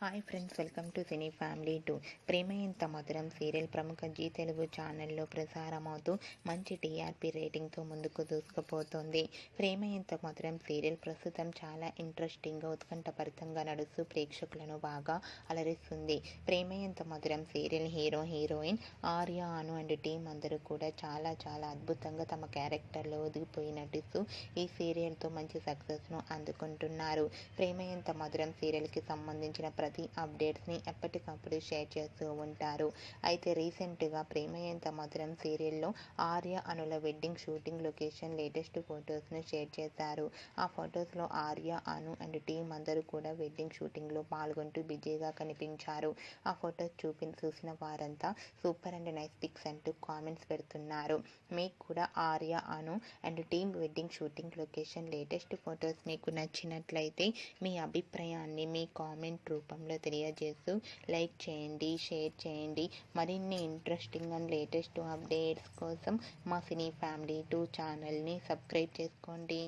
Hi friends, welcome to cine family 2. ప్రేమ ఎంత మధురం serial ప్రముఖ G Telugu ఛానల్లో ప్రసారమవుతూ మంచి టీఆర్పీ రేటింగ్తో ముందుకు దూసుకుపోతోంది. ప్రేమ ఎంత మధురం సీరియల్ ప్రస్తుతం చాలా ఇంట్రెస్టింగ్గా ఉత్కంఠభరితంగా నడుస్తూ ప్రేక్షకులను బాగా అలరిస్తుంది. ప్రేమ ఎంత మధురం serial hero heroine Arya Anu and team అందరూ కూడా చాలా అద్భుతంగా తమ క్యారెక్టర్లో ఒదిగిపోయి నటిస్తూ ఈ సీరియల్తో మంచి సక్సెస్ను అందుకుంటున్నారు. ప్రేమ ఎంత మధురం సీరియల్కి సంబంధించిన ప్రతి అప్డేట్స్ని ఎప్పటికప్పుడు షేర్ చేస్తూ ఉంటారు. అయితే రీసెంట్గా ప్రేమ ఎంత మధురం సీరియల్లో ఆర్య అనుల వెడ్డింగ్ షూటింగ్ లొకేషన్ లేటెస్ట్ ఫొటోస్ను షేర్ చేశారు. ఆ ఫొటోస్లో ఆర్య అను అండ్ టీం అందరూ కూడా వెడ్డింగ్ షూటింగ్లో పాల్గొంటూ బిజీగా కనిపించారు. ఆ ఫొటోస్ చూసిన వారంతా సూపర్ అండ్ నైస్ పిక్స్ అంటూ కామెంట్స్ పెడుతున్నారు. మీకు కూడా Arya Anu and team wedding shooting location latest photos మీకు నచ్చినట్లయితే మీ అభిప్రాయాన్ని మీ కామెంట్ రూపంలో తెలియజేస్తూ లైక్ చేయండి, షేర్ చేయండి. మరిన్ని ఇంట్రెస్టింగ్ అండ్ లేటెస్ట్ అప్డేట్స్ కోసం మా సినీ ఫ్యామిలీ 2 ఛానల్ని సబ్స్క్రైబ్ చేసుకోండి.